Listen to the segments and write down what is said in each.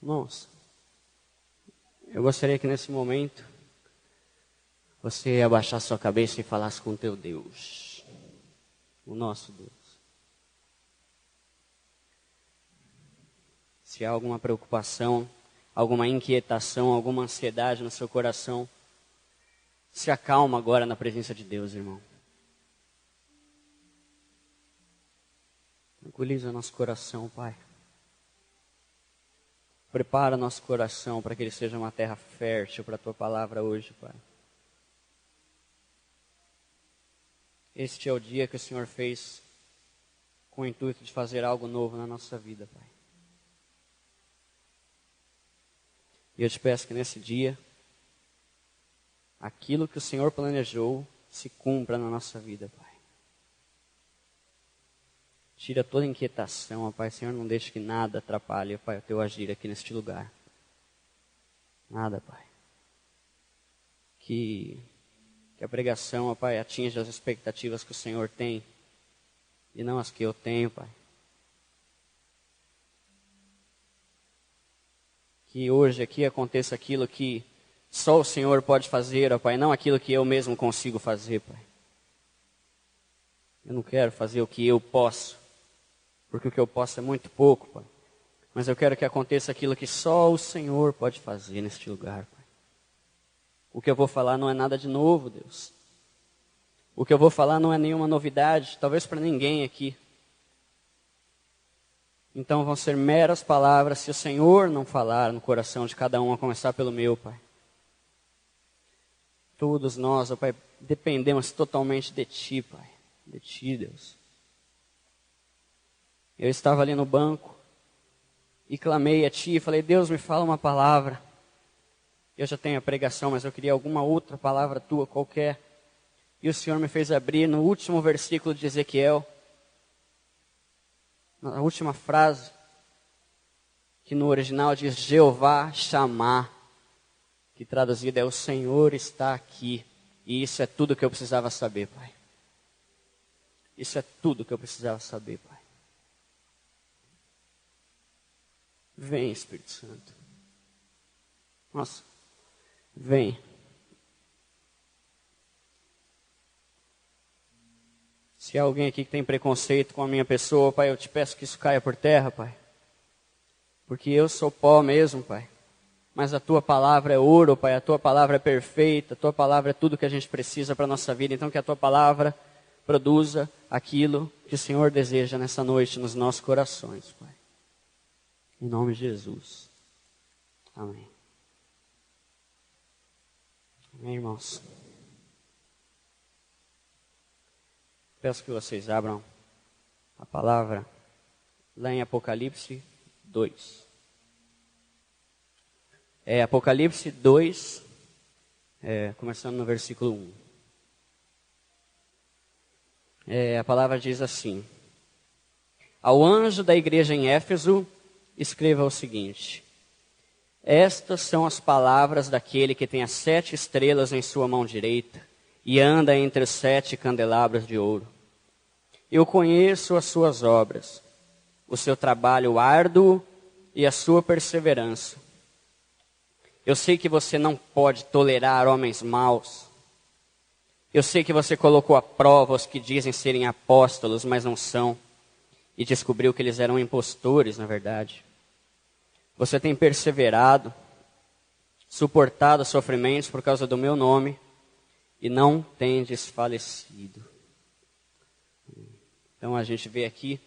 Irmãos, eu gostaria que nesse momento você abaixasse sua cabeça e falasse com o teu Deus, o nosso Deus. Se há alguma preocupação, alguma inquietação, alguma ansiedade no seu coração, se acalma agora na presença de Deus, irmão. Tranquiliza nosso coração, Pai. Prepara nosso coração para que ele seja uma terra fértil para a Tua palavra hoje, Pai. Este é o dia que o Senhor fez com o intuito de fazer algo novo na nossa vida, Pai. E eu te peço que nesse dia, aquilo que o Senhor planejou se cumpra na nossa vida, Pai. Tira toda inquietação, ó Pai. Senhor, não deixe que nada atrapalhe, ó Pai, o Teu agir aqui neste lugar. Nada, Pai. Que a pregação, ó Pai, atinja as expectativas que o Senhor tem e não as que eu tenho, Pai. Que hoje aqui aconteça aquilo que só o Senhor pode fazer, ó Pai, não aquilo que eu mesmo consigo fazer, Pai. Eu não quero fazer o que eu posso, porque o que eu posso é muito pouco, Pai. Mas eu quero que aconteça aquilo que só o Senhor pode fazer neste lugar, Pai. O que eu vou falar não é nada de novo, Deus. O que eu vou falar não é nenhuma novidade, talvez para ninguém aqui. Então vão ser meras palavras se o Senhor não falar no coração de cada um, a começar pelo meu, Pai. Todos nós, ó Pai, dependemos totalmente de Ti, Pai. De Ti, Deus. Eu estava ali no banco e clamei a Ti e falei, Deus, me fala uma palavra. Eu já tenho a pregação, mas eu queria alguma outra palavra Tua, qualquer. E o Senhor me fez abrir no último versículo de Ezequiel, na última frase, que no original diz Jeová chamar, que traduzido é o Senhor está aqui. E isso é tudo que eu precisava saber, Pai. Isso é tudo que eu precisava saber, Pai. Vem, Espírito Santo. Nossa, vem. Se há alguém aqui que tem preconceito com a minha pessoa, Pai, eu te peço que isso caia por terra, Pai. Porque eu sou pó mesmo, Pai. Mas a Tua palavra é ouro, Pai. A Tua palavra é perfeita. A Tua palavra é tudo que a gente precisa para a nossa vida. Então que a Tua palavra produza aquilo que o Senhor deseja nessa noite nos nossos corações, Pai. Em nome de Jesus. Amém. Amém, irmãos. Peço que vocês abram a palavra lá em Apocalipse 2. Apocalipse 2, começando no versículo 1. A palavra diz assim: Ao anjo da igreja em Éfeso, escreva o seguinte: Estas são as palavras daquele que tem as 7 estrelas em sua mão direita e anda entre os 7 candelabros de ouro. Eu conheço as suas obras, o seu trabalho árduo e a sua perseverança. Eu sei que você não pode tolerar homens maus. Eu sei que você colocou à prova os que dizem serem apóstolos, mas não são, e descobriu que eles eram impostores, na verdade. Você tem perseverado, suportado sofrimentos por causa do meu nome, e não tem desfalecido. Então a gente vê aqui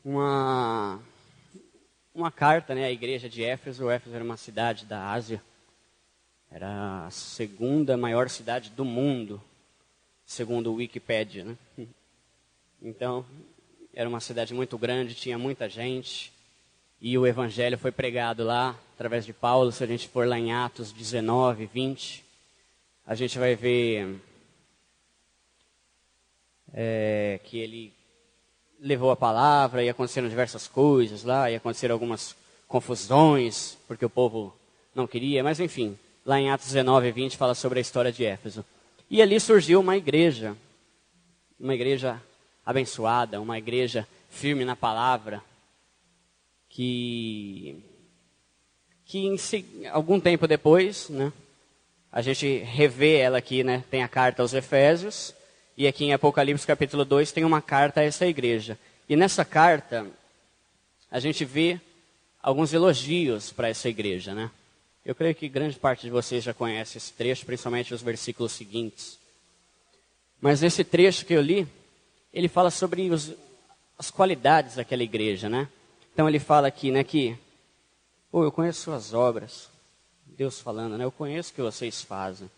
uma carta, né, à igreja de Éfeso. Éfeso era uma cidade da Ásia. Era a segunda maior cidade do mundo, segundo o Wikipédia, né? Então, era uma cidade muito grande, tinha muita gente. E o evangelho foi pregado lá, através de Paulo. Se a gente for lá em Atos 19, 20, a gente vai ver que ele levou a palavra e aconteceram diversas coisas lá, e aconteceram algumas confusões, porque o povo não queria, mas enfim, lá em Atos 19, 20 fala sobre a história de Éfeso. E ali surgiu uma igreja abençoada, uma igreja firme na palavra, que que algum tempo depois, né, a gente revê ela aqui, né, tem a carta aos Efésios, e aqui em Apocalipse capítulo 2 tem uma carta a essa igreja. E nessa carta, a gente vê alguns elogios para essa igreja, né? Eu creio que grande parte de vocês já conhece esse trecho, principalmente os versículos seguintes. Mas nesse trecho que eu li, ele fala sobre as qualidades daquela igreja, né? Então ele fala aqui, né, que eu conheço suas obras. Deus falando, né? Eu conheço o que vocês fazem.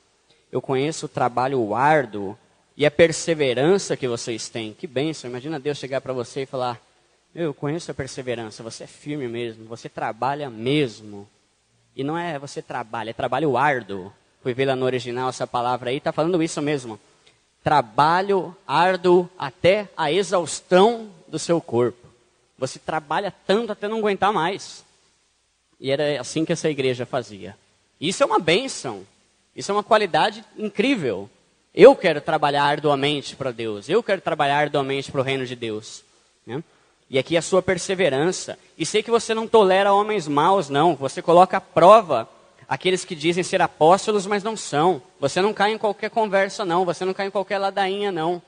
Eu conheço o trabalho árduo e a perseverança que vocês têm. Que bênção, imagina Deus chegar para você e falar, eu conheço a perseverança, você é firme mesmo, você trabalha mesmo. E não é você trabalha, é trabalho árduo. Fui ver lá no original essa palavra aí, está falando isso mesmo. Trabalho árduo até a exaustão do seu corpo. Você trabalha tanto até não aguentar mais. E era assim que essa igreja fazia. Isso é uma bênção. Isso é uma qualidade incrível. Eu quero trabalhar arduamente para Deus. Eu quero trabalhar arduamente para o reino de Deus. Né? E aqui a sua perseverança. E sei que você não tolera homens maus, não. Você coloca à prova aqueles que dizem ser apóstolos, mas não são. Você não cai em qualquer conversa, não. Você não cai em qualquer ladainha, não.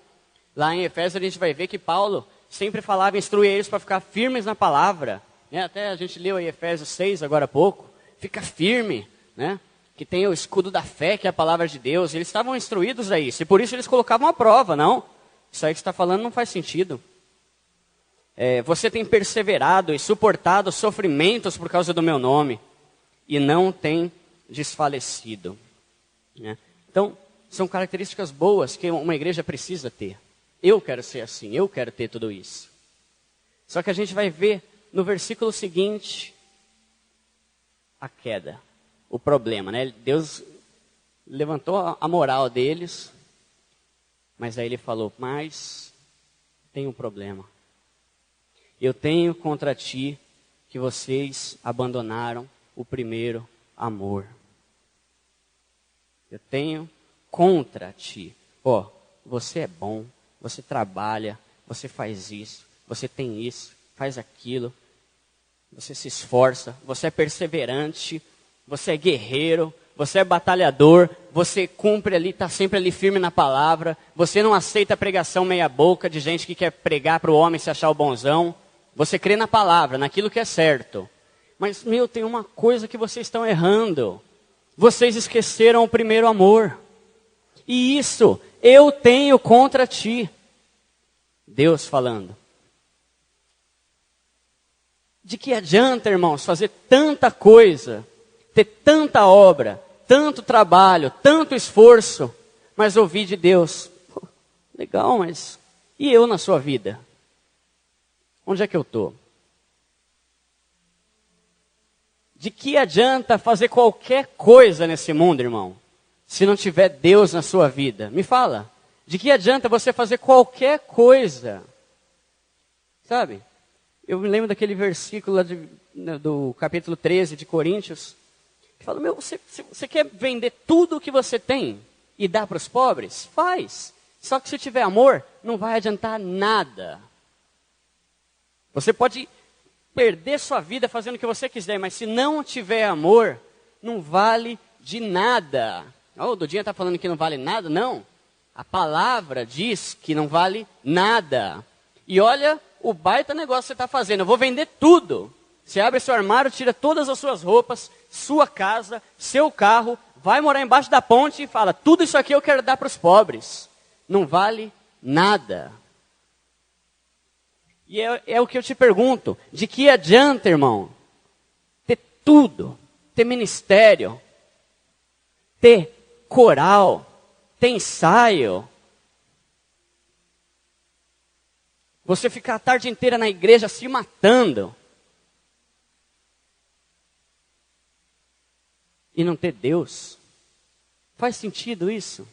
Lá em Efésios a gente vai ver que Paulo sempre falava, instruía eles para ficar firmes na palavra. Né? Até a gente leu aí Efésios 6 agora há pouco. Fica firme, né? Que tem o escudo da fé, que é a palavra de Deus. Eles estavam instruídos a isso. E por isso eles colocavam à prova, não. Isso aí que você está falando não faz sentido. Você tem perseverado e suportado sofrimentos por causa do meu nome. E não tem desfalecido. Né? Então, são características boas que uma igreja precisa ter. Eu quero ser assim, eu quero ter tudo isso. Só que a gente vai ver no versículo seguinte a queda, o problema, né? Deus levantou a moral deles, mas aí ele falou, mas tem um problema. Eu tenho contra ti que vocês abandonaram o primeiro amor. Eu tenho contra ti. Você é bom, você trabalha, você faz isso, você tem isso, faz aquilo. Você se esforça, você é perseverante, você é guerreiro, você é batalhador, você cumpre ali, está sempre ali firme na palavra. Você não aceita a pregação meia boca de gente que quer pregar para o homem se achar o bonzão. Você crê na palavra, naquilo que é certo. Mas, tem uma coisa que vocês estão errando. Vocês esqueceram o primeiro amor. E isso eu tenho contra ti. Deus falando. De que adianta, irmãos, fazer tanta coisa, ter tanta obra, tanto trabalho, tanto esforço, mas ouvir de Deus, legal, mas e eu na sua vida? Onde é que eu estou? De que adianta fazer qualquer coisa nesse mundo, irmão, se não tiver Deus na sua vida? Me fala. De que adianta você fazer qualquer coisa? Sabe? Eu me lembro daquele versículo lá do capítulo 13 de Coríntios, que fala, você quer vender tudo o que você tem e dar para os pobres? Faz. Só que se tiver amor, não vai adiantar nada. Você pode perder sua vida fazendo o que você quiser, mas se não tiver amor, não vale de nada. O Dudinha está falando que não vale nada? Não. A palavra diz que não vale nada. E olha o baita negócio que você está fazendo. Eu vou vender tudo. Você abre seu armário, tira todas as suas roupas, sua casa, seu carro, vai morar embaixo da ponte e fala, tudo isso aqui eu quero dar para os pobres. Não vale nada. E é o que eu te pergunto, de que adianta, irmão, ter tudo, ter ministério, ter coral, ter ensaio, você ficar a tarde inteira na igreja se matando, e não ter Deus? Faz sentido isso?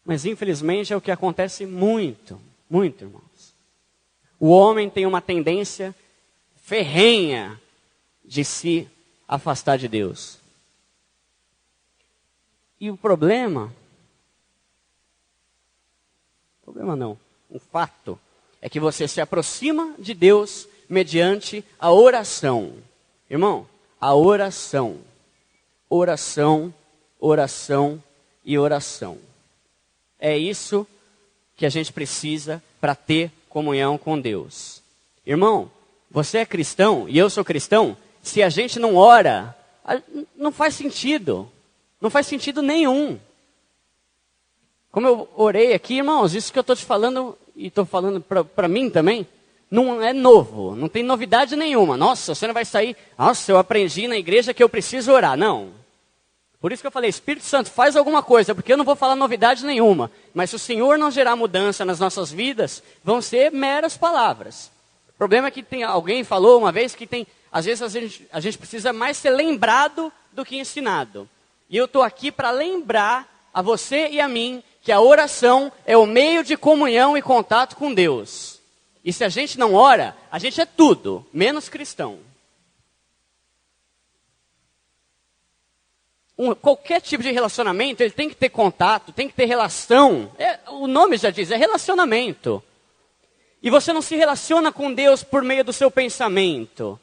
Mas infelizmente é o que acontece muito, irmãos. O homem tem uma tendência ferrenha de se afastar de Deus. E o problema não, um fato, é que você se aproxima de Deus, mediante a oração. Irmão, a oração. Oração, oração e oração. É isso que a gente precisa para ter comunhão com Deus. Irmão, você é cristão e eu sou cristão, se a gente não ora, não faz sentido. Não faz sentido nenhum. Como eu orei aqui, irmãos, isso que eu estou te falando, e estou falando para mim também, não é novo, não tem novidade nenhuma. Nossa, você não vai sair, nossa, eu aprendi na igreja que eu preciso orar. Não. Por isso que eu falei, Espírito Santo, faz alguma coisa, porque eu não vou falar novidade nenhuma. Mas se o Senhor não gerar mudança nas nossas vidas, vão ser meras palavras. O problema é que alguém falou uma vez que às vezes a gente precisa mais ser lembrado do que ensinado. E eu estou aqui para lembrar a você e a mim que a oração é o meio de comunhão e contato com Deus. E se a gente não ora, a gente é tudo, menos cristão. Qualquer tipo de relacionamento, ele tem que ter contato, tem que ter relação. O nome já diz, é relacionamento. E você não se relaciona com Deus por meio do seu pensamento.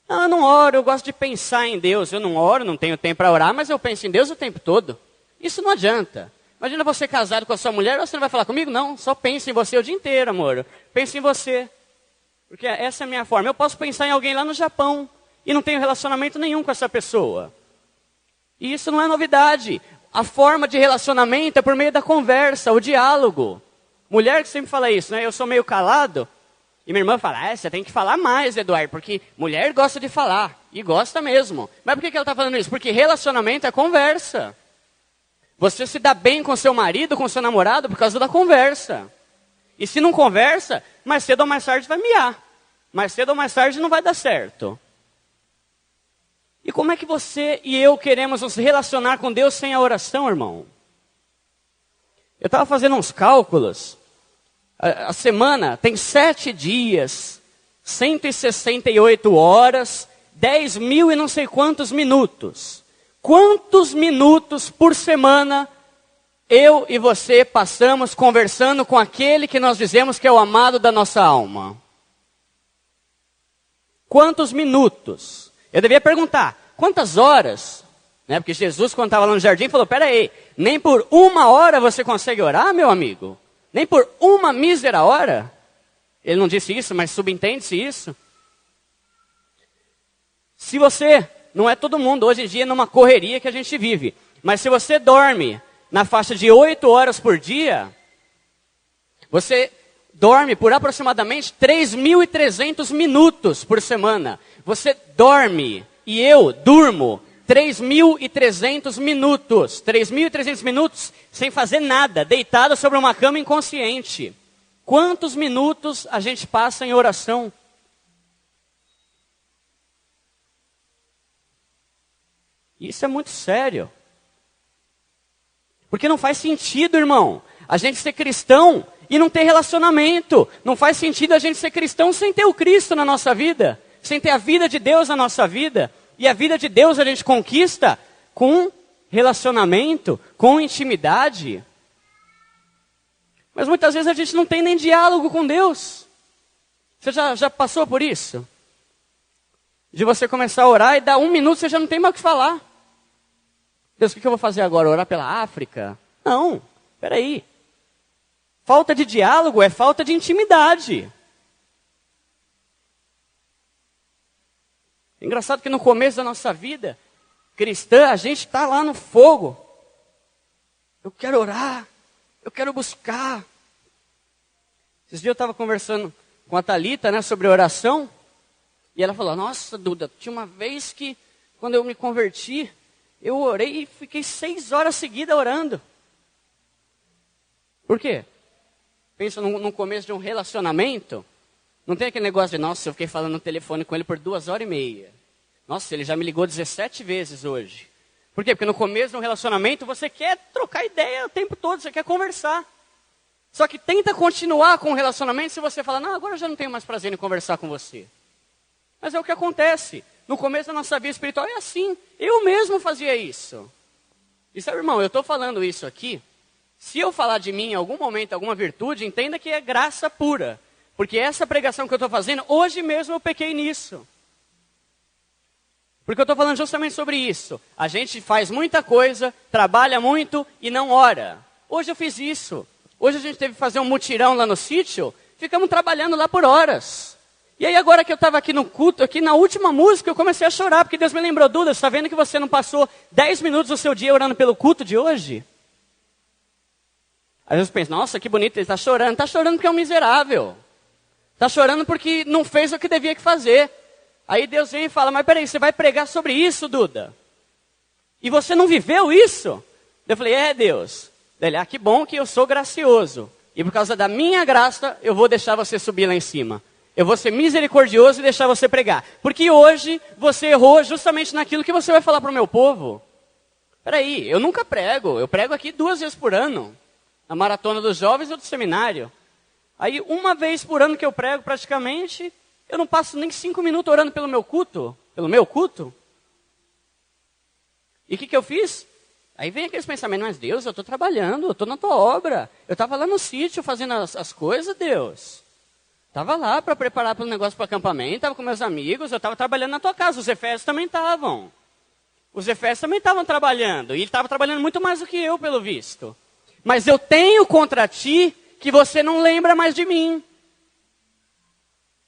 Não, eu não oro, eu gosto de pensar em Deus. Eu não oro, não tenho tempo para orar, mas eu penso em Deus o tempo todo. Isso não adianta. Imagina você casado com a sua mulher, você não vai falar comigo? Não, só pensa em você o dia inteiro, amor. Pensa em você. Porque essa é a minha forma. Eu posso pensar em alguém lá no Japão e não tenho relacionamento nenhum com essa pessoa. E isso não é novidade. A forma de relacionamento é por meio da conversa, o diálogo. Mulher que sempre fala isso, né? Eu sou meio calado. E minha irmã fala, você tem que falar mais, Eduardo, porque mulher gosta de falar. E gosta mesmo. Mas por que ela está falando isso? Porque relacionamento é conversa. Você se dá bem com seu marido, com seu namorado, por causa da conversa. E se não conversa, mais cedo ou mais tarde vai miar. Mais cedo ou mais tarde não vai dar certo. E como é que você e eu queremos nos relacionar com Deus sem a oração, irmão? Eu estava fazendo uns cálculos. A semana tem 7 dias, 168 horas, 10 mil e não sei quantos minutos. Quantos minutos por semana eu e você passamos conversando com aquele que nós dizemos que é o amado da nossa alma? Quantos minutos? Eu devia perguntar, quantas horas? Né? Porque Jesus, quando estava lá no jardim, falou, peraí, nem por 1 hora você consegue orar, meu amigo? Nem por 1 mísera hora? Ele não disse isso, mas subentende-se isso. Se você, não é todo mundo, hoje em dia numa correria que a gente vive, mas se você dorme na faixa de 8 horas por dia, você dorme por aproximadamente 3.300 minutos por semana. Você dorme, e eu durmo 3.300 minutos. 3.300 minutos sem fazer nada, deitado sobre uma cama inconsciente. Quantos minutos a gente passa em oração? Isso é muito sério. Porque não faz sentido, irmão, a gente ser cristão e não ter relacionamento. Não faz sentido a gente ser cristão sem ter o Cristo na nossa vida. Sem ter a vida de Deus na nossa vida. E a vida de Deus a gente conquista com relacionamento, com intimidade. Mas muitas vezes a gente não tem nem diálogo com Deus. Você já passou por isso? De você começar a orar e dar 1 minuto você já não tem mais o que falar. Deus, o que eu vou fazer agora? Orar pela África? Não, peraí. Falta de diálogo é falta de intimidade. Engraçado que no começo da nossa vida cristã, a gente está lá no fogo. Eu quero orar, eu quero buscar. Esses dias eu estava conversando com a Thalita, né, sobre oração. E ela falou, nossa, Duda, tinha uma vez que, quando eu me converti, eu orei e fiquei 6 horas seguidas orando. Por quê? Pensa no começo de um relacionamento. Não tem aquele negócio de, nossa, eu fiquei falando no telefone com ele por 2h30. Nossa, ele já me ligou 17 vezes hoje. Por quê? Porque no começo de um relacionamento você quer trocar ideia o tempo todo, você quer conversar. Só que tenta continuar com o relacionamento se você fala, não, agora eu já não tenho mais prazer em conversar com você. Mas é o que acontece. No começo da nossa vida espiritual é assim. Eu mesmo fazia isso. E sabe, irmão, eu estou falando isso aqui. Se eu falar de mim em algum momento, alguma virtude, entenda que é graça pura. Porque essa pregação que eu estou fazendo, hoje mesmo eu pequei nisso. Porque eu estou falando justamente sobre isso. A gente faz muita coisa, trabalha muito e não ora. Hoje eu fiz isso. Hoje a gente teve que fazer um mutirão lá no sítio, ficamos trabalhando lá por horas. E aí agora que eu estava aqui no culto, aqui na última música, eu comecei a chorar, porque Deus me lembrou, Duda, você está vendo que você não passou 10 minutos do seu dia orando pelo culto de hoje? Às vezes eu penso, nossa, que bonito, ele está chorando. Está chorando porque é um miserável. Está chorando porque não fez o que devia que fazer. Aí Deus vem e fala, mas peraí, você vai pregar sobre isso, Duda? E você não viveu isso? Eu falei, Deus. Ele, que bom que eu sou gracioso. E por causa da minha graça, eu vou deixar você subir lá em cima. Eu vou ser misericordioso e deixar você pregar. Porque hoje você errou justamente naquilo que você vai falar para o meu povo. Peraí, eu nunca prego. Eu prego aqui 2 vezes por ano. Na maratona dos jovens ou do seminário. Aí, uma vez por ano que eu prego, praticamente, eu não passo nem 5 minutos orando pelo meu culto. Pelo meu culto. E o que eu fiz? Aí vem aqueles pensamentos, mas Deus, eu estou trabalhando, eu estou na tua obra. Eu estava lá no sítio fazendo as coisas, Deus. Estava lá para preparar para o negócio para o acampamento, estava com meus amigos, eu estava trabalhando na tua casa. Os Efésios também estavam. Os Efésios também estavam trabalhando. E ele estava trabalhando muito mais do que eu, pelo visto. Mas eu tenho contra ti que você não lembra mais de mim.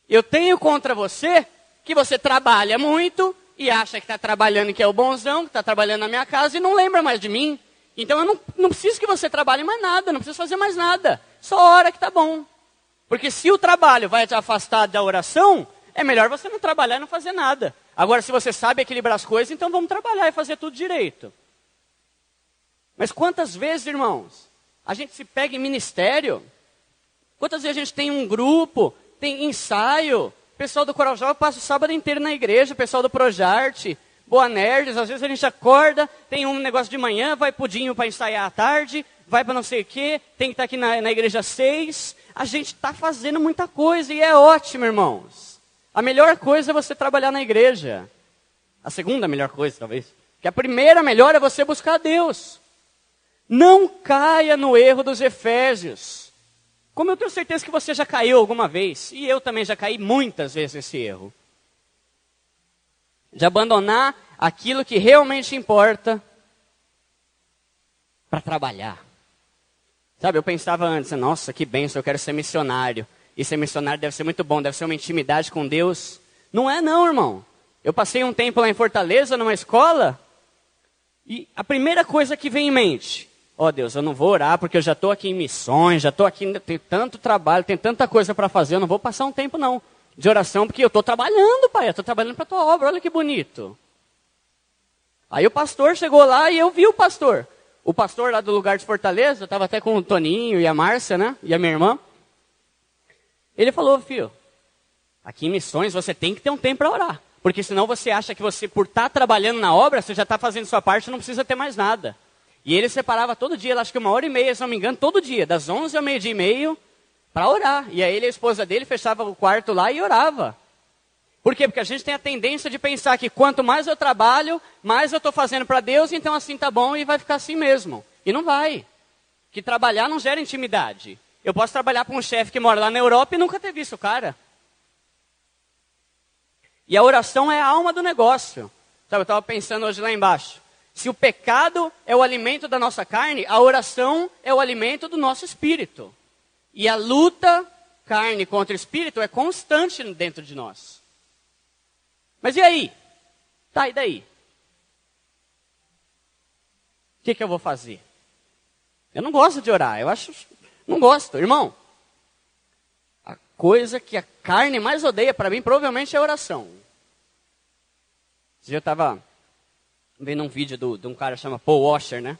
Eu tenho contra você que você trabalha muito e acha que está trabalhando, que é o bonzão, que está trabalhando na minha casa e não lembra mais de mim. Então eu não preciso que você trabalhe mais nada, não preciso fazer mais nada. Só hora que está bom. Porque se o trabalho vai te afastar da oração, é melhor você não trabalhar e não fazer nada. Agora, se você sabe equilibrar as coisas, então vamos trabalhar e fazer tudo direito. Mas quantas vezes, irmãos, a gente se pega em ministério? Quantas vezes a gente tem um grupo, tem ensaio? O pessoal do Coral Jovem passa o sábado inteiro na igreja, o pessoal do Projarte, Boa Nerds, às vezes a gente acorda, tem um negócio de manhã, vai pudinho para ensaiar à tarde, vai para não sei o quê, tem que estar aqui na igreja 6. A gente está fazendo muita coisa e é ótimo, irmãos. A melhor coisa é você trabalhar na igreja. A segunda melhor coisa, talvez. Porque a primeira melhor é você buscar a Deus. Não caia no erro dos Efésios. Como eu tenho certeza que você já caiu alguma vez, e eu também já caí muitas vezes nesse erro. De abandonar aquilo que realmente importa para trabalhar. Sabe, eu pensava antes, nossa, que bênção, eu quero ser missionário. E ser missionário deve ser muito bom, deve ser uma intimidade com Deus. Não é não, irmão. Eu passei um tempo lá em Fortaleza, numa escola, e a primeira coisa que vem em mente, Deus, eu não vou orar porque eu já estou aqui em missões, já estou aqui, tem tanto trabalho, tem tanta coisa para fazer, eu não vou passar um tempo não de oração, porque eu estou trabalhando, pai, eu estou trabalhando para a tua obra, olha que bonito. Aí o pastor chegou lá e eu vi o pastor. O pastor lá do lugar de Fortaleza, estava até com o Toninho e a Márcia, né, e a minha irmã. Ele falou, filho, aqui em missões você tem que ter um tempo para orar. Porque senão você acha que você, por estar trabalhando na obra, você já está fazendo sua parte e não precisa ter mais nada. E ele separava todo dia, acho que 1h30, se não me engano, todo dia, das 11 ao 12h30, para orar. E aí ele e a esposa dele fechava o quarto lá e orava. Por quê? Porque a gente tem a tendência de pensar que quanto mais eu trabalho, mais eu estou fazendo para Deus, então assim tá bom e vai ficar assim mesmo. E não vai. Que trabalhar não gera intimidade. Eu posso trabalhar para um chefe que mora lá na Europa e nunca ter visto o cara. E a oração é a alma do negócio. Sabe, eu estava pensando hoje lá embaixo. Se o pecado é o alimento da nossa carne, a oração é o alimento do nosso espírito. E a luta, carne contra espírito, é constante dentro de nós. Mas e aí? Tá, e daí? O que eu vou fazer? Eu não gosto de orar, não gosto. Irmão, a coisa que a carne mais odeia para mim, provavelmente é a oração. Eu estava vendo um vídeo de um cara que chama Paul Washer, né?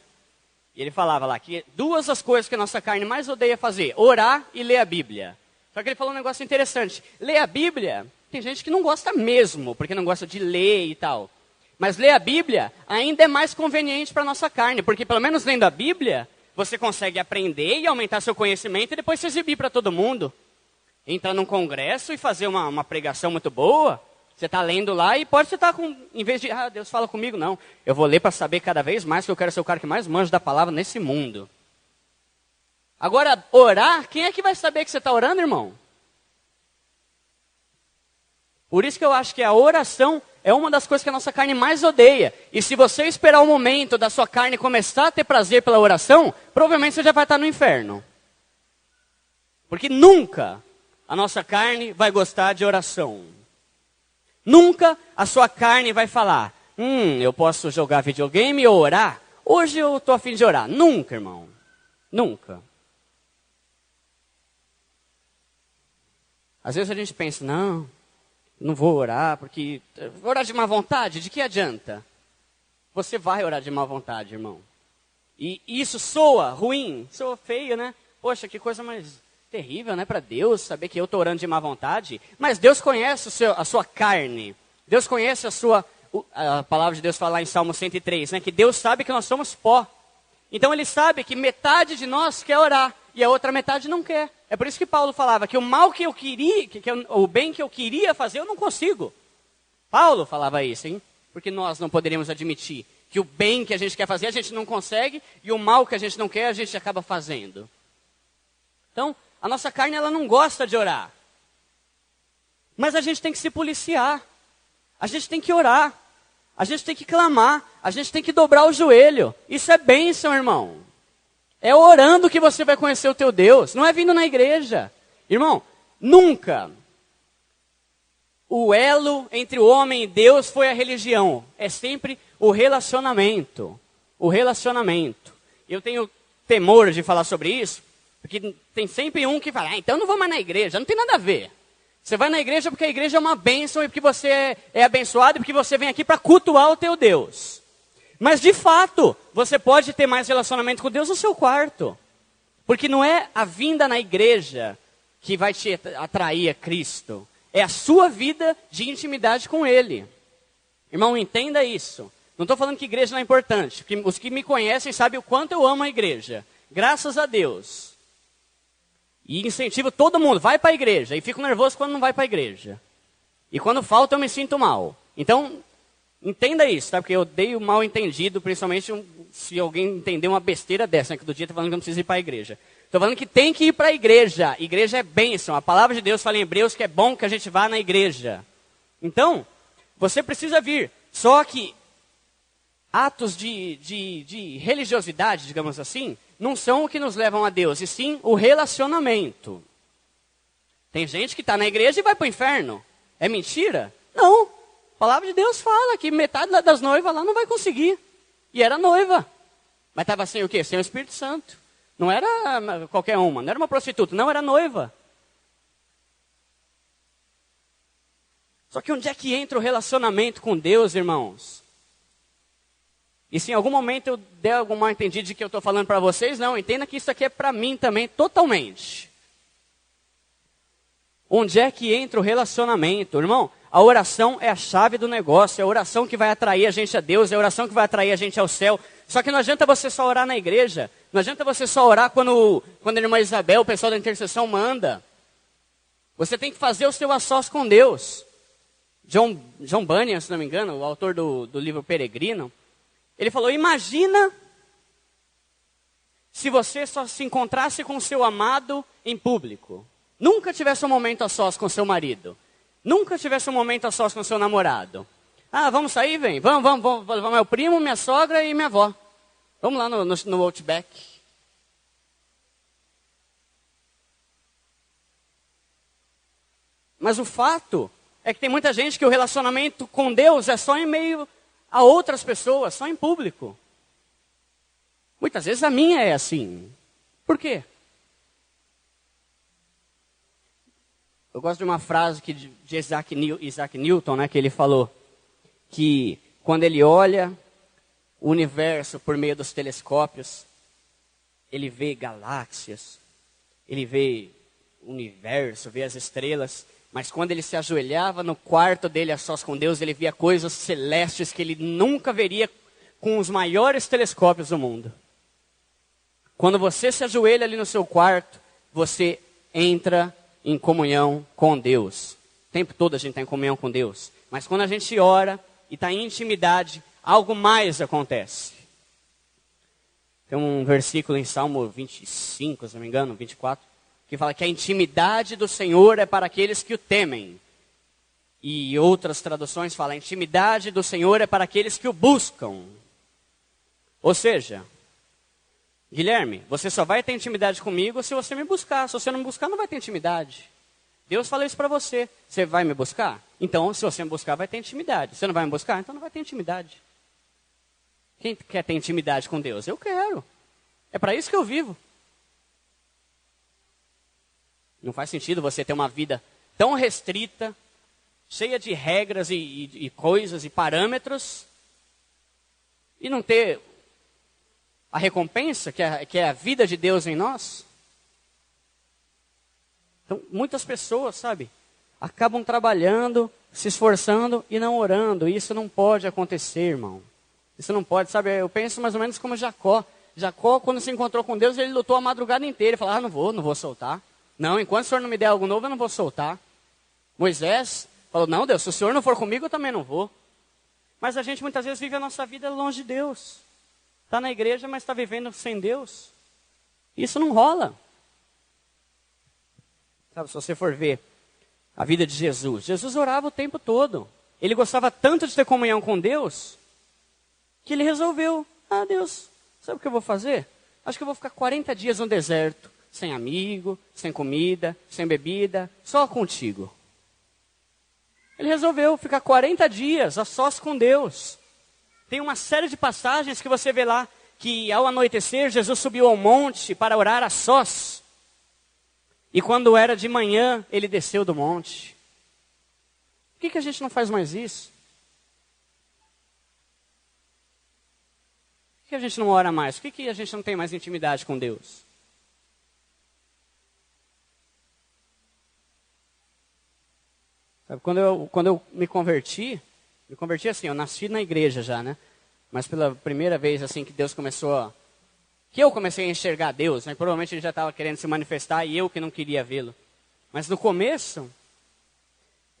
E ele falava lá que duas das coisas que a nossa carne mais odeia fazer, orar e ler a Bíblia. Só que ele falou um negócio interessante. Ler a Bíblia, tem gente que não gosta mesmo, porque não gosta de ler e tal. Mas ler a Bíblia ainda é mais conveniente para a nossa carne, porque pelo menos lendo a Bíblia, você consegue aprender e aumentar seu conhecimento e depois se exibir para todo mundo. Entrar num congresso e fazer uma pregação muito boa. Você está lendo lá e pode estar em vez de, Deus fala comigo, não. Eu vou ler para saber cada vez mais que eu quero ser o cara que mais manja da palavra nesse mundo. Agora, orar, quem é que vai saber que você está orando, irmão? Por isso que eu acho que a oração é uma das coisas que a nossa carne mais odeia. E se você esperar o momento da sua carne começar a ter prazer pela oração, provavelmente você já vai estar no inferno. Porque nunca a nossa carne vai gostar de oração. Nunca a sua carne vai falar, eu posso jogar videogame ou orar? Hoje eu estou a fim de orar. Nunca, irmão. Nunca. Às vezes a gente pensa, não vou orar, porque orar de má vontade, de que adianta? Você vai orar de má vontade, irmão. E isso soa ruim, soa feio, né? Poxa, que coisa mais terrível, né? Para Deus saber que eu estou orando de má vontade. Mas Deus conhece a sua carne. Deus conhece a palavra de Deus fala lá em Salmo 103, né? Que Deus sabe que nós somos pó. Então Ele sabe que metade de nós quer orar e a outra metade não quer. É por isso que Paulo falava que o mal que eu queria, o bem que eu queria fazer, eu não consigo. Paulo falava isso, hein? Porque nós não poderíamos admitir que o bem que a gente quer fazer, a gente não consegue, e o mal que a gente não quer, a gente acaba fazendo. Então, a nossa carne, ela não gosta de orar. Mas a gente tem que se policiar. A gente tem que orar. A gente tem que clamar. A gente tem que dobrar o joelho. Isso é bênção, irmão. É orando que você vai conhecer o teu Deus. Não é vindo na igreja. Irmão, nunca o elo entre o homem e Deus foi a religião. É sempre o relacionamento. O relacionamento. Eu tenho temor de falar sobre isso, porque tem sempre um que fala, então não vou mais na igreja. Não tem nada a ver. Você vai na igreja porque a igreja é uma bênção e porque você é abençoado e porque você vem aqui para cultuar o teu Deus. Mas de fato, você pode ter mais relacionamento com Deus no seu quarto. Porque não é a vinda na igreja que vai te atrair a Cristo. É a sua vida de intimidade com Ele. Irmão, entenda isso. Não estou falando que igreja não é importante. Porque os que me conhecem sabem o quanto eu amo a igreja. Graças a Deus. E incentivo todo mundo, vai para a igreja. E fico nervoso quando não vai para a igreja. E quando falta eu me sinto mal. Então, entenda isso, tá? Porque eu odeio mal entendido, principalmente se alguém entender uma besteira dessa, né? Que do dia está falando que não precisa ir para a igreja. Estou falando que tem que ir para a igreja. Igreja é bênção. A palavra de Deus fala em Hebreus que é bom que a gente vá na igreja. Então, você precisa vir. Só que atos de religiosidade, digamos assim, não são o que nos levam a Deus, e sim o relacionamento. Tem gente que está na igreja e vai para o inferno. É mentira? Não. A palavra de Deus fala que metade das noivas lá não vai conseguir. E era noiva. Mas estava sem o quê? Sem o Espírito Santo. Não era qualquer uma, não era uma prostituta, não, era noiva. Só que onde é que entra o relacionamento com Deus, irmãos? E se em algum momento eu der algum mal entendido de que eu estou falando para vocês, não, entenda que isso aqui é para mim também, totalmente. Onde é que entra o relacionamento? Irmão, a oração é a chave do negócio, é a oração que vai atrair a gente a Deus, é a oração que vai atrair a gente ao céu. Só que não adianta você só orar na igreja, não adianta você só orar quando a irmã Isabel, o pessoal da intercessão manda. Você tem que fazer o seu a sós com Deus. John Bunyan, se não me engano, o autor do livro Peregrino, ele falou, imagina se você só se encontrasse com o seu amado em público. Nunca tivesse um momento a sós com seu marido. Nunca tivesse um momento a sós com seu namorado. Ah, vamos sair, vem. Vamos, meu primo, minha sogra e minha avó. Vamos lá no Outback. Mas o fato é que tem muita gente que o relacionamento com Deus é só em meio a outras pessoas, só em público. Muitas vezes a minha é assim. Por quê? Eu gosto de uma frase de Isaac Newton, né, que ele falou que quando ele olha o universo por meio dos telescópios, ele vê galáxias, ele vê o universo, vê as estrelas, mas quando ele se ajoelhava no quarto dele a sós com Deus, ele via coisas celestes que ele nunca veria com os maiores telescópios do mundo. Quando você se ajoelha ali no seu quarto, você entra em comunhão com Deus. O tempo todo a gente está em comunhão com Deus. Mas quando a gente ora e está em intimidade, algo mais acontece. Tem um versículo em Salmo 25, se não me engano, 24, que fala que a intimidade do Senhor é para aqueles que o temem. E outras traduções falam, a intimidade do Senhor é para aqueles que o buscam. Ou seja, Guilherme, você só vai ter intimidade comigo se você me buscar. Se você não me buscar, não vai ter intimidade. Deus falou isso para você. Você vai me buscar? Então, se você me buscar, vai ter intimidade. Você não vai me buscar? Então não vai ter intimidade. Quem quer ter intimidade com Deus? Eu quero. É para isso que eu vivo. Não faz sentido você ter uma vida tão restrita, cheia de regras e coisas e parâmetros, e não ter a recompensa, que é a vida de Deus em nós. Então, muitas pessoas, sabe, acabam trabalhando, se esforçando e não orando. E isso não pode acontecer, irmão. Isso não pode, sabe, eu penso mais ou menos como Jacó. Jacó, quando se encontrou com Deus, ele lutou a madrugada inteira. Ele falou, não vou soltar. Não, enquanto o Senhor não me der algo novo, eu não vou soltar. Moisés falou, não, Deus, se o Senhor não for comigo, eu também não vou. Mas a gente muitas vezes vive a nossa vida longe de Deus. Está na igreja, mas está vivendo sem Deus. Isso não rola. Sabe, se você for ver a vida de Jesus, Jesus orava o tempo todo. Ele gostava tanto de ter comunhão com Deus, que ele resolveu, Deus, sabe o que eu vou fazer? Acho que eu vou ficar 40 dias no deserto, sem amigo, sem comida, sem bebida, só contigo. Ele resolveu ficar 40 dias a sós com Deus. Tem uma série de passagens que você vê lá, que ao anoitecer, Jesus subiu ao monte para orar a sós. E quando era de manhã, ele desceu do monte. Por que a gente não faz mais isso? Por que a gente não ora mais? Por que a gente não tem mais intimidade com Deus? Sabe, quando eu me converti assim, eu nasci na igreja já, né? Mas pela primeira vez assim que Deus começou, que eu comecei a enxergar Deus, né? Provavelmente ele já estava querendo se manifestar e eu que não queria vê-lo. Mas no começo,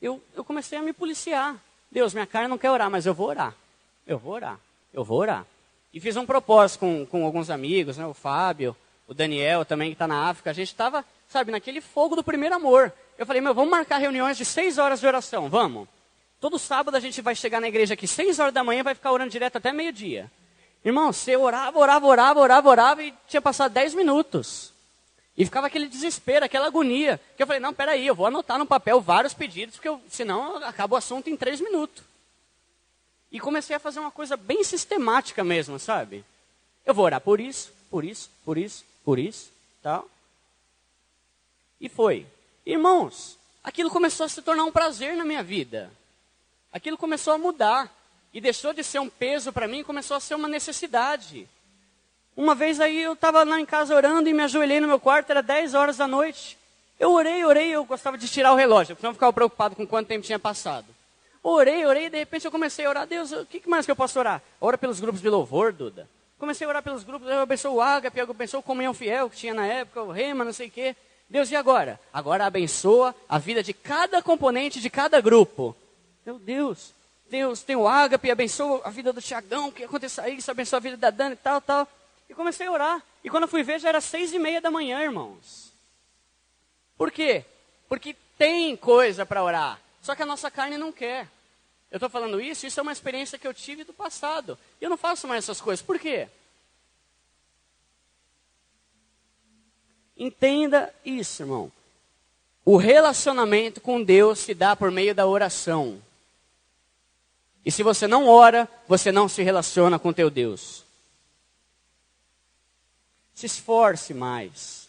eu comecei a me policiar. Deus, minha carne não quer orar, mas eu vou orar. Eu vou orar. Eu vou orar. E fiz um propósito com alguns amigos, né? O Fábio, o Daniel também que está na África. A gente estava, sabe, naquele fogo do primeiro amor. Eu falei, vamos marcar reuniões de 6 horas de oração, vamos. Todo sábado a gente vai chegar na igreja aqui 6 horas da manhã e vai ficar orando direto até meio-dia. Irmão, você orava e tinha passado 10 minutos. E ficava aquele desespero, aquela agonia. Que eu falei, não, peraí, eu vou anotar no papel vários pedidos, porque senão acaba o assunto em 3 minutos. E comecei a fazer uma coisa bem sistemática mesmo, sabe? Eu vou orar por isso, tal. E foi. Irmãos, aquilo começou a se tornar um prazer na minha vida. Aquilo começou a mudar. E deixou de ser um peso para mim e começou a ser uma necessidade. Uma vez aí eu estava lá em casa orando e me ajoelhei no meu quarto, era 10 horas da noite. Eu orei, eu gostava de tirar o relógio, porque eu não ficava preocupado com quanto tempo tinha passado. Orei, e de repente eu comecei a orar. Deus, o que mais que eu posso orar? Ora pelos grupos de louvor, Duda. Comecei a orar pelos grupos, eu abençoo o Ágape, eu abençoo o Comunhão Fiel que tinha na época, o Rema, não sei o quê. Deus, e agora? Agora abençoa a vida de cada componente de cada grupo. Meu Deus, tem o Ágape, abençoa a vida do Tiagão, que aconteça isso, abençoa a vida da Dani, tal. E comecei a orar. E quando eu fui ver, já era 6:30 da manhã, irmãos. Por quê? Porque tem coisa para orar, só que a nossa carne não quer. Eu estou falando isso é uma experiência que eu tive do passado. E eu não faço mais essas coisas. Por quê? Entenda isso, irmão. O relacionamento com Deus se dá por meio da oração. E se você não ora, você não se relaciona com teu Deus. Se esforce mais.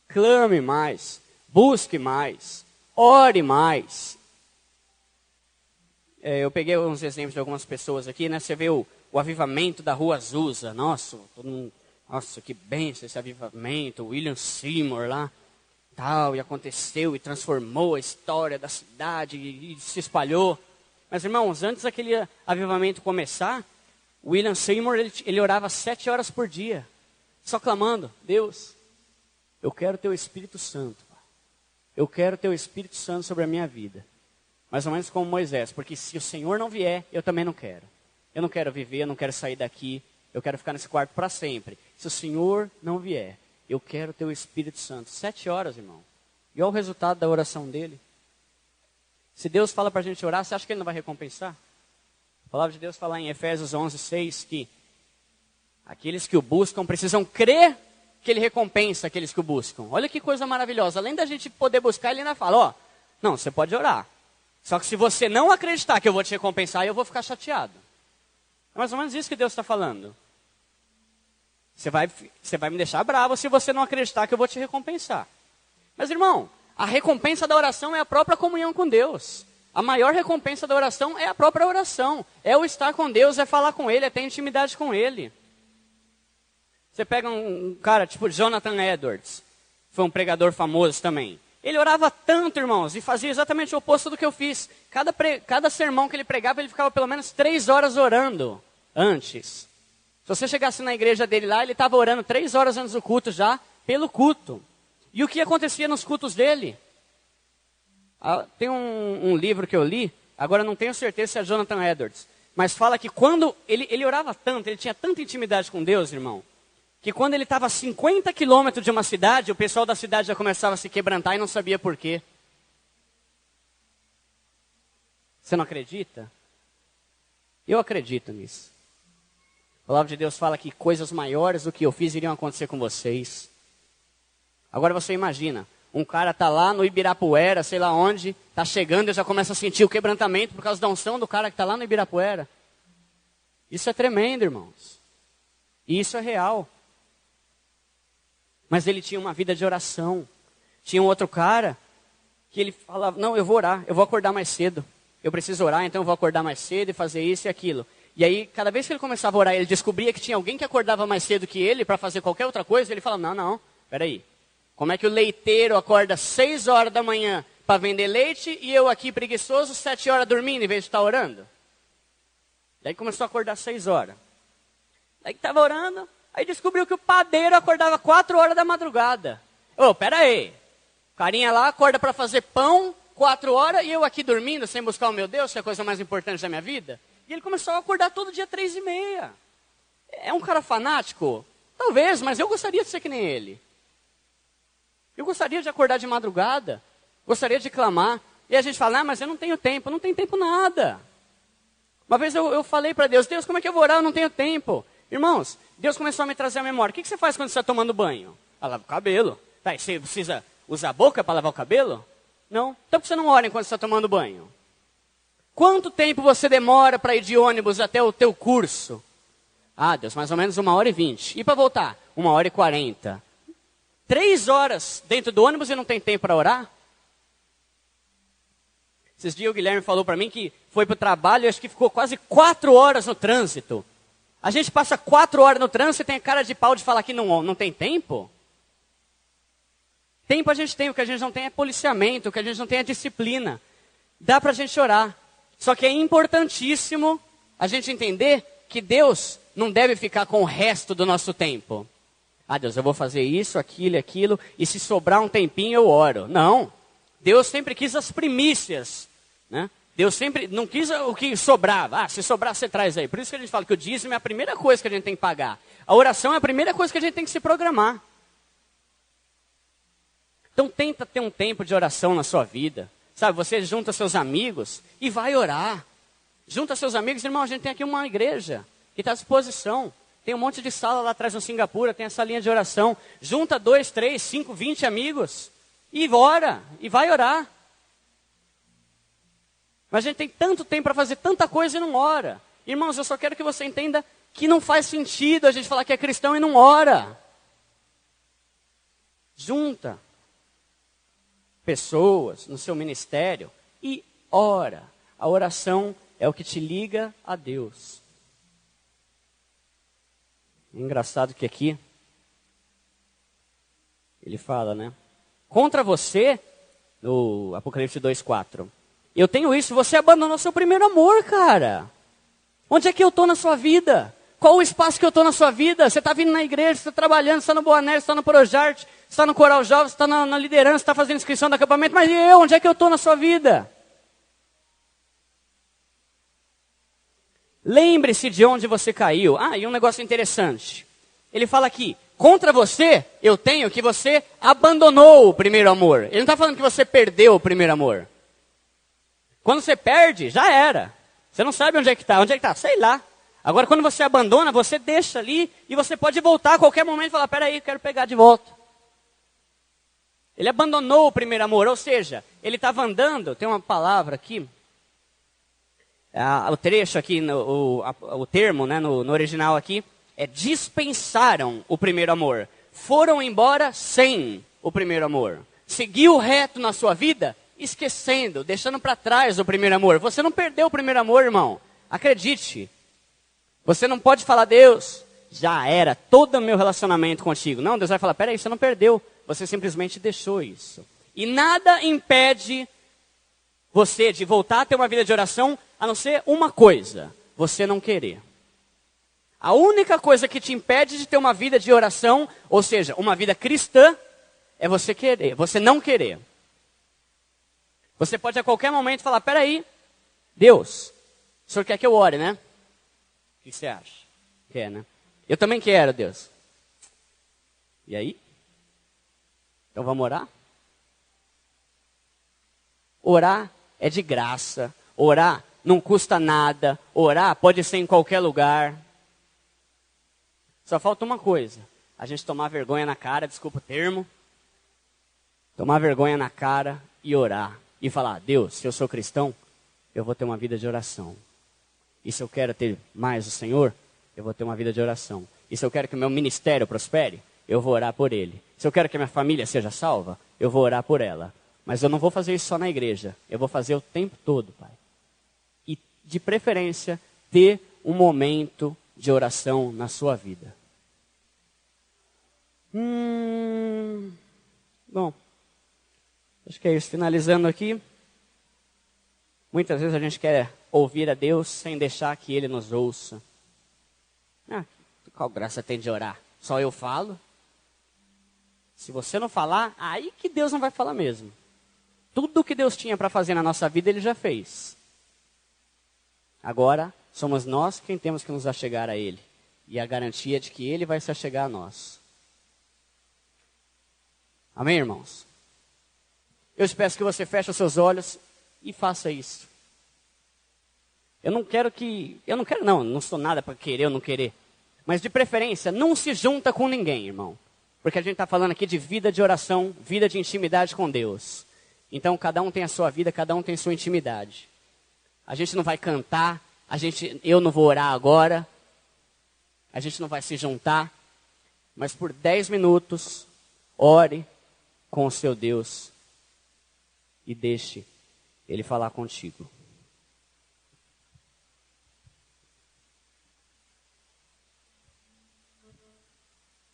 Clame mais. Busque mais. Ore mais. Eu peguei uns exemplos de algumas pessoas aqui, né? Você vê o avivamento da Rua Azusa. Nossa, que bênção esse avivamento. William Seymour lá. Tal, e aconteceu e transformou a história da cidade e se espalhou. Mas, irmãos, antes daquele avivamento começar, William Seymour, ele orava 7 horas por dia. Só clamando, Deus, eu quero teu Espírito Santo. Eu quero teu Espírito Santo sobre a minha vida. Mais ou menos como Moisés, porque se o Senhor não vier, eu também não quero. Eu não quero viver, eu não quero sair daqui, eu quero ficar nesse quarto para sempre. Se o Senhor não vier, eu quero teu Espírito Santo. 7 horas, irmão. E olha o resultado da oração dele. Se Deus fala para a gente orar, você acha que Ele não vai recompensar? A palavra de Deus fala em Efésios 11:6 que aqueles que o buscam precisam crer que Ele recompensa aqueles que o buscam. Olha que coisa maravilhosa. Além da gente poder buscar, Ele ainda fala, não, você pode orar. Só que se você não acreditar que eu vou te recompensar, eu vou ficar chateado. É mais ou menos isso que Deus está falando. Você vai me deixar bravo se você não acreditar que eu vou te recompensar. Mas, irmão, a recompensa da oração é a própria comunhão com Deus. A maior recompensa da oração é a própria oração. É o estar com Deus, é falar com Ele, é ter intimidade com Ele. Você pega um cara tipo Jonathan Edwards, foi um pregador famoso também. Ele orava tanto, irmãos, e fazia exatamente o oposto do que eu fiz. Cada sermão que ele pregava, ele ficava pelo menos 3 horas orando antes. Se você chegasse na igreja dele lá, ele estava orando 3 horas antes do culto já, pelo culto. E o que acontecia nos cultos dele? Tem um livro que eu li, agora não tenho certeza se é Jonathan Edwards, mas fala que quando ele orava tanto, ele tinha tanta intimidade com Deus, irmão, que quando ele estava a 50 quilômetros de uma cidade, o pessoal da cidade já começava a se quebrantar e não sabia por quê. Você não acredita? Eu acredito nisso. A palavra de Deus fala que coisas maiores do que eu fiz iriam acontecer com vocês. Agora você imagina, um cara está lá no Ibirapuera, sei lá onde, está chegando e já começa a sentir o quebrantamento por causa da unção do cara que está lá no Ibirapuera. Isso é tremendo, irmãos. E isso é real. Mas ele tinha uma vida de oração. Tinha um outro cara que ele falava, não, eu vou orar, eu vou acordar mais cedo. Eu preciso orar, então eu vou acordar mais cedo e fazer isso e aquilo. E aí, cada vez que ele começava a orar, ele descobria que tinha alguém que acordava mais cedo que ele para fazer qualquer outra coisa. Ele falava, não, peraí. Como é que o leiteiro acorda 6 horas da manhã para vender leite e eu aqui preguiçoso 7 horas dormindo em vez de estar orando? Daí começou a acordar 6 horas. Daí que estava orando, aí descobriu que o padeiro acordava 4 horas da madrugada. Peraí. O carinha lá acorda para fazer pão 4 horas e eu aqui dormindo sem buscar o meu Deus, que é a coisa mais importante da minha vida? E ele começou a acordar todo dia 3:30. É um cara fanático? Talvez, mas eu gostaria de ser que nem ele. Eu gostaria de acordar de madrugada. Gostaria de clamar. E a gente fala, mas eu não tenho tempo. Não tem tempo nada. Uma vez eu falei para Deus, como é que eu vou orar? Eu não tenho tempo. Irmãos, Deus começou a me trazer a memória. O que você faz quando você está tomando banho? Lava o cabelo. Tá, e você precisa usar a boca para lavar o cabelo? Não. Então por que você não ora enquanto você está tomando banho? Quanto tempo você demora para ir de ônibus até o teu curso? Deus, mais ou menos 1h20. E para voltar? 1h40. 3 horas dentro do ônibus e não tem tempo para orar? Esses dias o Guilherme falou para mim que foi para o trabalho e acho que ficou quase 4 horas no trânsito. A gente passa 4 horas no trânsito e tem a cara de pau de falar que não tem tempo? Tempo a gente tem, o que a gente não tem é policiamento, o que a gente não tem é disciplina. Dá para a gente orar. Só que é importantíssimo a gente entender que Deus não deve ficar com o resto do nosso tempo. Deus, eu vou fazer isso, aquilo e aquilo, e se sobrar um tempinho eu oro. Não. Deus sempre quis as primícias, né? Deus sempre não quis o que sobrava. Se sobrar, você traz aí. Por isso que a gente fala que o dízimo é a primeira coisa que a gente tem que pagar. A oração é a primeira coisa que a gente tem que se programar. Então tenta ter um tempo de oração na sua vida. Sabe, você junta seus amigos e vai orar. Junta seus amigos, irmão, a gente tem aqui uma igreja que está à disposição. Tem um monte de sala lá atrás no Singapura, tem essa linha de oração. Junta 2, 3, 5, 20 amigos e ora, e vai orar. Mas a gente tem tanto tempo para fazer tanta coisa e não ora. Irmãos, eu só quero que você entenda que não faz sentido a gente falar que é cristão e não ora. Junta pessoas no seu ministério e ora. A oração é o que te liga a Deus. É engraçado que aqui ele fala, né? Contra você, no Apocalipse 2:4. Eu tenho isso, você abandonou seu primeiro amor, cara. Onde é que eu estou na sua vida? Qual o espaço que eu estou na sua vida? Você está vindo na igreja, você está trabalhando, você está no Boané, você está no Projarte, você está no Coral Jovem, você está na liderança, você está fazendo inscrição do acampamento, mas e eu? Onde é que eu estou na sua vida? Lembre-se de onde você caiu. E um negócio interessante. Ele fala aqui, contra você, eu tenho que você abandonou o primeiro amor. Ele não está falando que você perdeu o primeiro amor. Quando você perde, já era. Você não sabe onde é que está. Onde é que está? Sei lá. Agora, quando você abandona, você deixa ali e você pode voltar a qualquer momento e falar, peraí, quero pegar de volta. Ele abandonou o primeiro amor, ou seja, ele estava andando, tem uma palavra aqui, o trecho aqui, o termo, né, no original aqui, é dispensaram o primeiro amor. Foram embora sem o primeiro amor. Seguiu reto na sua vida, esquecendo, deixando para trás o primeiro amor. Você não perdeu o primeiro amor, irmão. Acredite. Você não pode falar, Deus, já era todo o meu relacionamento contigo. Não, Deus vai falar, peraí, você não perdeu. Você simplesmente deixou isso. E nada impede você de voltar a ter uma vida de oração, a não ser uma coisa, você não querer. A única coisa que te impede de ter uma vida de oração, ou seja, uma vida cristã, é você querer, você não querer. Você pode a qualquer momento falar, peraí, Deus, o Senhor quer que eu ore, né? O que você acha? Quer, né? Eu também quero, Deus. E aí? Então vamos orar? Orar é de graça. Orar não custa nada. Orar pode ser em qualquer lugar. Só falta uma coisa. A gente tomar vergonha na cara, desculpa o termo. Tomar vergonha na cara e orar. E falar, Deus, se eu sou cristão, eu vou ter uma vida de oração. E se eu quero ter mais o Senhor, eu vou ter uma vida de oração. E se eu quero que o meu ministério prospere, eu vou orar por ele. Se eu quero que a minha família seja salva, eu vou orar por ela. Mas eu não vou fazer isso só na igreja. Eu vou fazer o tempo todo, Pai. E, de preferência, ter um momento de oração na sua vida. Bom, acho que é isso. Finalizando aqui. Muitas vezes a gente quer ouvir a Deus sem deixar que Ele nos ouça. Qual graça tem de orar? Só eu falo? Se você não falar, aí que Deus não vai falar mesmo. Tudo que Deus tinha para fazer na nossa vida, Ele já fez. Agora, somos nós quem temos que nos achegar a Ele. E a garantia de que Ele vai se achegar a nós. Amém, irmãos? Eu te peço que você feche os seus olhos e faça isso. Eu não sou nada para querer ou não querer. Mas de preferência, não se junta com ninguém, irmão. Porque a gente está falando aqui de vida de oração, vida de intimidade com Deus. Então, cada um tem a sua vida, cada um tem a sua intimidade. A gente não vai cantar, eu não vou orar agora. A gente não vai se juntar. Mas por 10 minutos, ore com o seu Deus. E deixe Ele falar contigo.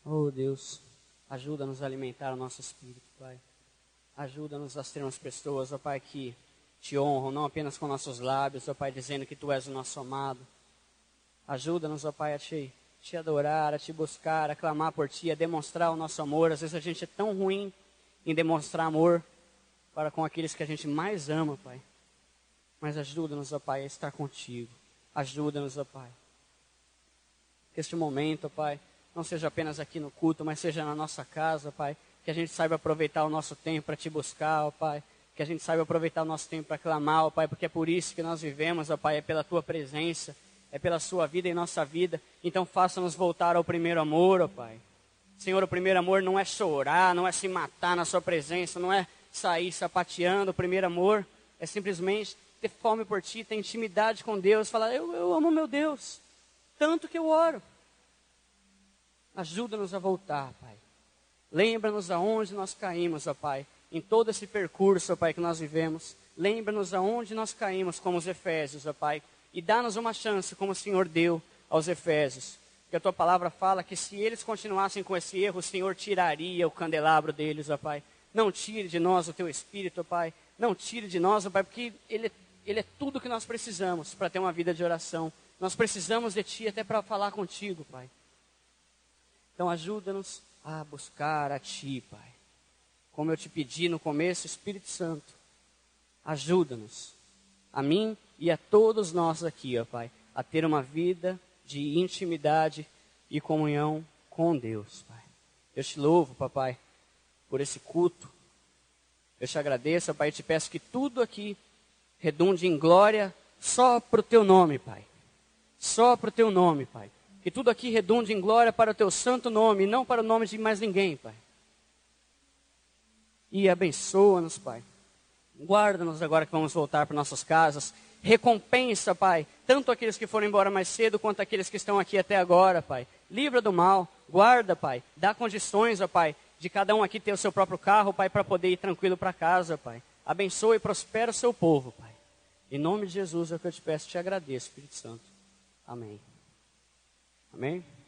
Oh Deus, ajuda-nos a alimentar o nosso espírito, Pai. Ajuda-nos a sermos pessoas, ó Pai, que te honram, não apenas com nossos lábios, ó Pai, dizendo que Tu és o nosso amado. Ajuda-nos, ó Pai, a te adorar, a te buscar, a clamar por Ti, a demonstrar o nosso amor. Às vezes a gente é tão ruim em demonstrar amor para com aqueles que a gente mais ama, Pai. Mas ajuda-nos, ó Pai, a estar contigo. Ajuda-nos, ó Pai. Que este momento, ó Pai, não seja apenas aqui no culto, mas seja na nossa casa, Pai. Que a gente saiba aproveitar o nosso tempo para Te buscar, ó Pai. Que a gente saiba aproveitar o nosso tempo para clamar, ó Pai. Porque é por isso que nós vivemos, ó Pai. É pela Tua presença, é pela Sua vida em nossa vida. Então faça-nos voltar ao primeiro amor, ó Pai. Senhor, o primeiro amor não é chorar, não é se matar na Sua presença, não é sair sapateando. O primeiro amor é simplesmente ter fome por Ti, ter intimidade com Deus. Falar, eu amo meu Deus, tanto que eu oro. Ajuda-nos a voltar, Pai. Lembra-nos aonde nós caímos, ó Pai. Em todo esse percurso, ó Pai, que nós vivemos. Lembra-nos aonde nós caímos como os Efésios, ó Pai. E dá-nos uma chance como o Senhor deu aos Efésios. Que a Tua palavra fala que se eles continuassem com esse erro, o Senhor tiraria o candelabro deles, ó Pai. Não tire de nós o Teu Espírito, ó Pai. Não tire de nós, ó Pai, porque Ele é tudo que nós precisamos para ter uma vida de oração. Nós precisamos de Ti até para falar contigo, Pai. Então ajuda-nos a buscar a Ti, Pai. Como eu Te pedi no começo, Espírito Santo, ajuda-nos, a mim e a todos nós aqui, ó Pai, a ter uma vida de intimidade e comunhão com Deus, Pai. Eu Te louvo, Papai, por esse culto. Eu Te agradeço, Pai, e Te peço que tudo aqui redunde em glória só para o teu nome, Pai. Só para o teu nome, Pai. Que tudo aqui redunde em glória para o teu santo nome, e não para o nome de mais ninguém, Pai. E abençoa-nos, Pai. Guarda-nos agora que vamos voltar para nossas casas. Recompensa, Pai, tanto aqueles que foram embora mais cedo, quanto aqueles que estão aqui até agora, Pai. Livra do mal, guarda, Pai. Dá condições, ó Pai, de cada um aqui ter o seu próprio carro, Pai, para poder ir tranquilo para casa, Pai. Abençoa e prospera o seu povo, Pai. Em nome de Jesus é o que eu te peço e te agradeço, Espírito Santo. Amém. Amém.